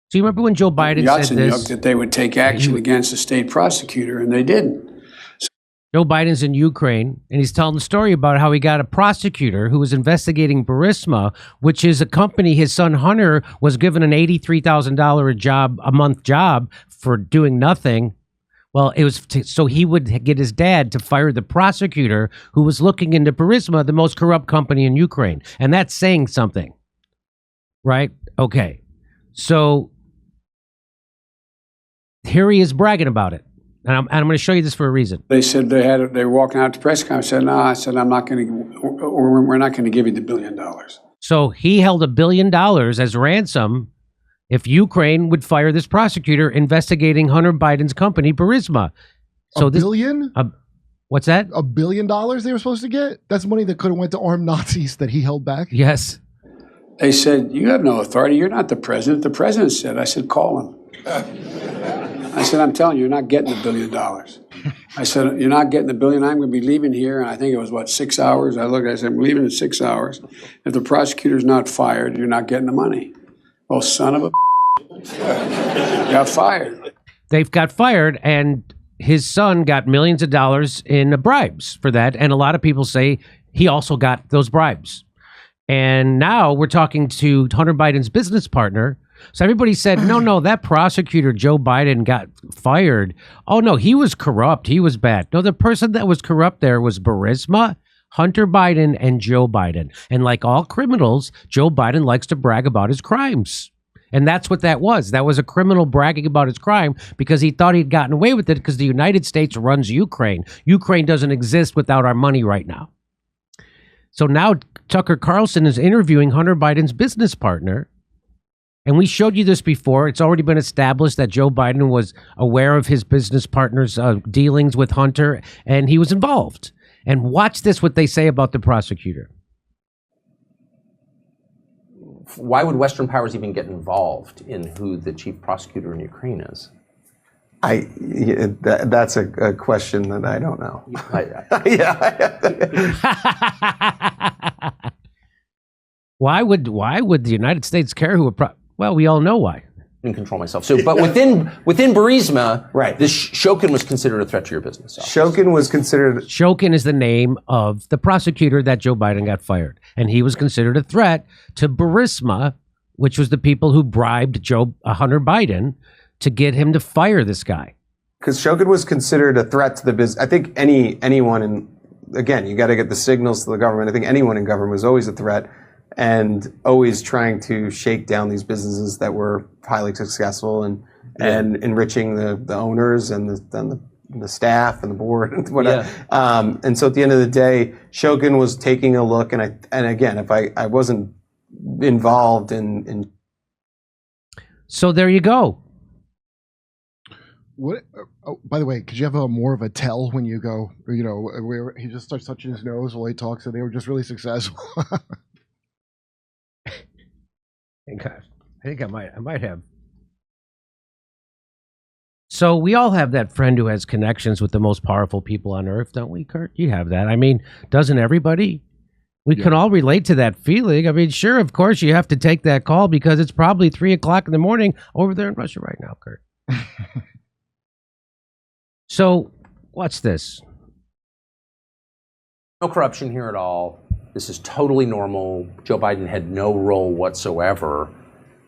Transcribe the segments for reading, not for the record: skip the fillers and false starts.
So you remember when Joe Biden said this? That they would take action against the state prosecutor, and they didn't. Joe Biden's in Ukraine, and he's telling the story about how he got a prosecutor who was investigating Burisma, which is a company his son Hunter was given an $83,000 a month job for doing nothing. Well, it was so he would get his dad to fire the prosecutor who was looking into Burisma, the most corrupt company in Ukraine. And that's saying something, right? Okay. So here he is bragging about it. And I'm going to show you this for a reason. They said they were walking out to press conference. I said, no, I'm not going to, or we're not going to give you the $1 billion. So he held $1 billion as ransom if Ukraine would fire this prosecutor investigating Hunter Biden's company, Burisma. So $1 billion? What's that? $1 billion they were supposed to get? That's money that could have went to armed Nazis that he held back? Yes. They said, you have no authority. You're not the president. The president said. I said, call him. I said, I'm telling you, you're not getting $1 billion. I said, you're not getting $1 billion. I'm going to be leaving here. And I think it was, 6 hours? I said, I'm leaving in 6 hours. If the prosecutor's not fired, you're not getting the money. Oh, son of a got fired. They've got fired, and his son got millions of dollars in bribes for that. And a lot of people say he also got those bribes. And now we're talking to Hunter Biden's business partner. So everybody said, no, that prosecutor, Joe Biden, got fired. Oh, no, he was corrupt. He was bad. No, the person that was corrupt there was Burisma, Hunter Biden, and Joe Biden. And like all criminals, Joe Biden likes to brag about his crimes. And that's what that was. That was a criminal bragging about his crime because he thought he'd gotten away with it because the United States runs Ukraine. Ukraine doesn't exist without our money right now. So now Tucker Carlson is interviewing Hunter Biden's business partner. And we showed you this before. It's already been established that Joe Biden was aware of his business partner's dealings with Hunter, and he was involved. And watch this, what they say about the prosecutor. Why would Western powers even get involved in who the chief prosecutor in Ukraine is? That's a question that I don't know. Why would the United States care who? Well, we all know why. I can control myself. So, but within Burisma, right? This Shokin was considered a threat to your business. Shokin was considered. Shokin is the name of the prosecutor that Joe Biden got fired, and he was considered a threat to Burisma, which was the people who bribed Hunter Biden to get him to fire this guy. Because Shokin was considered a threat to the business. I think anyone in, again, you got to get the signals to the government. I think anyone in government was always a threat and always trying to shake down these businesses that were highly successful and enriching the owners and the staff and the board and whatever. Yeah. And so at the end of the day, Shokin was taking a look, and again, if I wasn't involved in. So there you go. What? Oh, by the way, could you have more of a tell when you go? Where he just starts touching his nose while he talks, and they were just really successful. I think I might have. So we all have that friend who has connections with the most powerful people on earth, don't we, Kurt? You have that. I mean, doesn't everybody? We can all relate to that feeling. I mean, sure, of course, you have to take that call because it's probably 3 o'clock in the morning over there in Russia right now, Kurt. So, what's this? No corruption here at all. This is totally normal. Joe Biden had no role whatsoever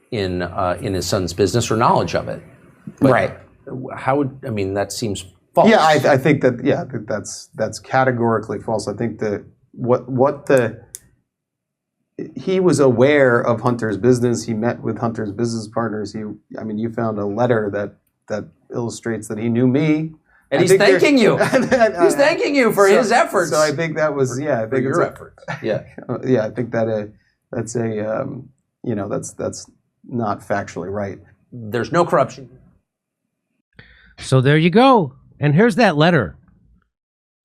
in his son's business or knowledge of it. But right. That seems false. Yeah, I think that's categorically false. I think that he was aware of Hunter's business. He met with Hunter's business partners. You found a letter that illustrates that he knew me. And he's thanking you. He's thanking you for his efforts. So I think that was, I think your efforts. Yeah. Yeah, I think that's not factually right. There's no corruption. So there you go. And here's that letter.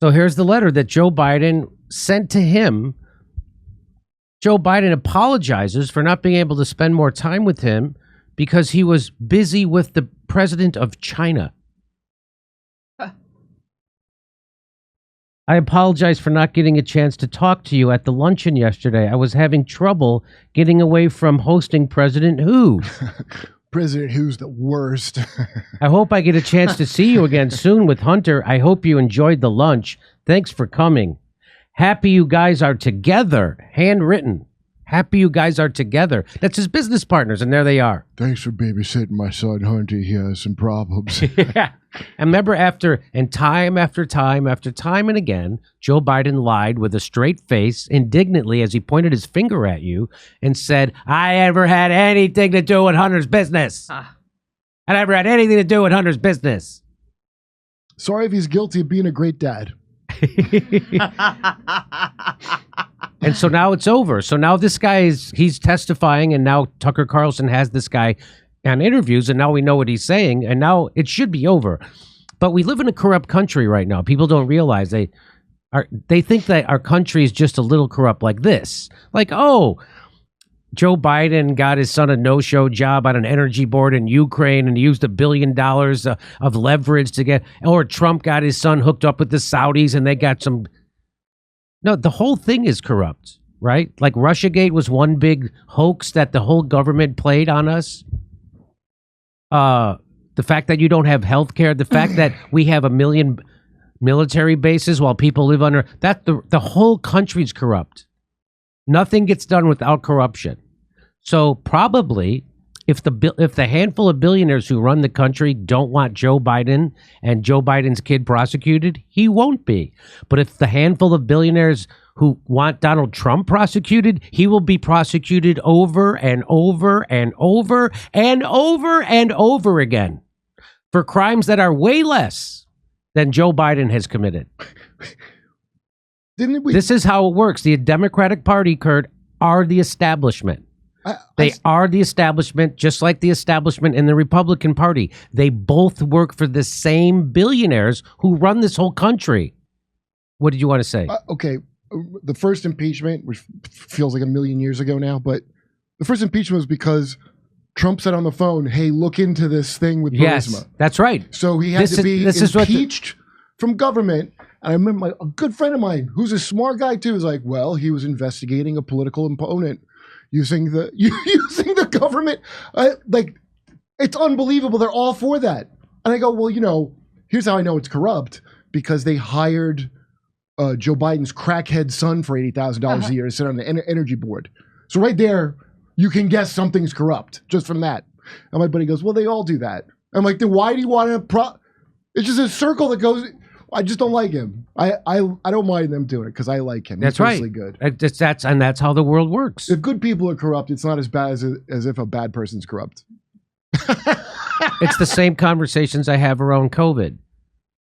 So here's the letter that Joe Biden sent to him. Joe Biden apologizes for not being able to spend more time with him because he was busy with the president of China. I apologize for not getting a chance to talk to you at the luncheon yesterday. I was having trouble getting away from hosting President Hu. President who's the worst. I hope I get a chance to see you again soon with Hunter. I hope you enjoyed the lunch. Thanks for coming. Happy you guys are together. Handwritten. Happy you guys are together. That's his business partners, and there they are. Thanks for babysitting my son Hunter. He has some problems. Yeah. And remember, time after time and again, Joe Biden lied with a straight face, indignantly, as he pointed his finger at you and said, I never had anything to do with Hunter's business. I never had anything to do with Hunter's business. Sorry if he's guilty of being a great dad. And so now it's over. So now this guy he's testifying, and now Tucker Carlson has this guy on interviews, and now we know what he's saying, and now it should be over. But we live in a corrupt country right now. People don't realize they think that our country is just a little corrupt like this. Like, oh, Joe Biden got his son a no-show job on an energy board in Ukraine, and he used $1 billion of leverage to get, or Trump got his son hooked up with the Saudis, and they got some. No, the whole thing is corrupt, right? Like Russiagate was one big hoax that the whole government played on us. The fact that you don't have health care, the fact that we have 1 million military bases while people live under that, the whole country's corrupt. Nothing gets done without corruption. So probably if the handful of billionaires who run the country don't want Joe Biden and Joe Biden's kid prosecuted, he won't be. But if the handful of billionaires who want Donald Trump prosecuted, he will be prosecuted over and over and over and over and over again for crimes that are way less than Joe Biden has committed. This is how it works. The Democratic Party, Kurt, are the establishment. They are the establishment, just like the establishment in the Republican Party. They both work for the same billionaires who run this whole country. What did you want to say? Okay, the first impeachment, which feels like 1 million years ago now, but the first impeachment was because Trump said on the phone, hey, look into this thing with Burisma. Yes, that's right. So he had to be impeached from government. And I remember a good friend of mine, who's a smart guy too, was like, well, he was investigating a political opponent using the government. Like, it's unbelievable. They're all for that. And I go, well, here's how I know it's corrupt, because they hired Joe Biden's crackhead son for $80,000 a year to sit on the energy board. So right there, you can guess something's corrupt just from that. And my buddy goes, well, they all do that. I'm like, then why do you want to it's just a circle that goes. I just don't like him. I don't mind them doing it because I like him. That's He's right. Good. That's how the world works. If good people are corrupt, it's not as bad as if a bad person's corrupt. It's the same conversations I have around COVID.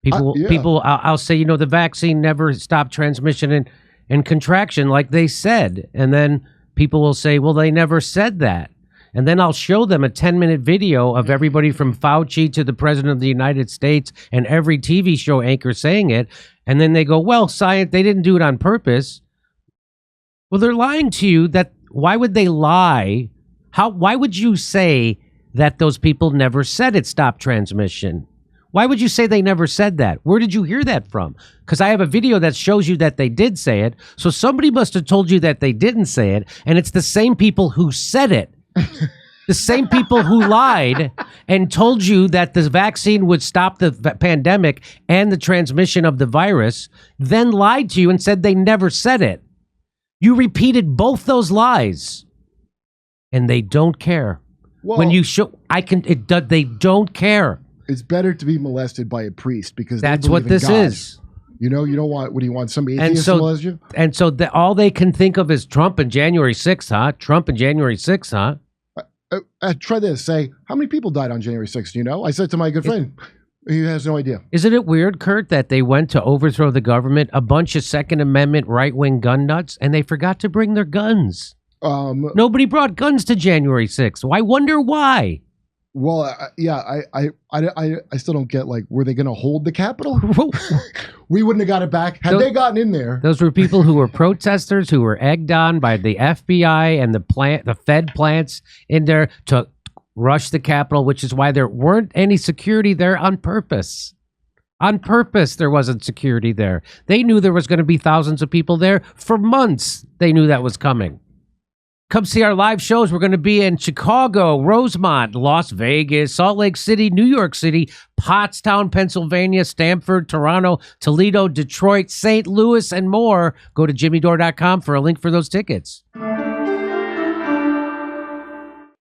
People, I'll say, the vaccine never stopped transmission and contraction like they said. And then people will say, well, they never said that. And then I'll show them a 10-minute video of everybody from Fauci to the president of the United States and every TV show anchor saying it. And then they go, well, science, they didn't do it on purpose. Well, they're lying to you. Why would they lie? Why would you say that those people never said it stopped transmission? Why would you say they never said that? Where did you hear that from? Because I have a video that shows you that they did say it. So somebody must have told you that they didn't say it. And it's the same people who said it. The same people who lied and told you that the vaccine would stop the pandemic and the transmission of the virus, then lied to you and said they never said it. You repeated both those lies, and they don't care. Well, when you show, they don't care. It's better to be molested by a priest because that's what this is. You don't want. What do you want? Some atheist to molest you? And so all they can think of is Trump and January 6th, huh? Trump and January 6th, huh? Try this. Say, how many people died on January 6th? Do you know? I said to my good friend, he has no idea. Isn't it weird, Kurt, that they went to overthrow the government, a bunch of Second Amendment right-wing gun nuts, and they forgot to bring their guns? Nobody brought guns to January 6th. I wonder why. Well, I still don't get, were they going to hold the Capitol? We wouldn't have got it back had they gotten in there. Those were people who were protesters who were egged on by the FBI and the Fed plants in there to rush the Capitol, which is why there weren't any security there on purpose. On purpose, there wasn't security there. They knew there was going to be thousands of people there for months. They knew that was coming. Come see our live shows. We're going to be in Chicago, Rosemont, Las Vegas, Salt Lake City, New York City, Pottstown, Pennsylvania, Stamford, Toronto, Toledo, Detroit, St. Louis, and more. Go to jimmydore.com for a link for those tickets.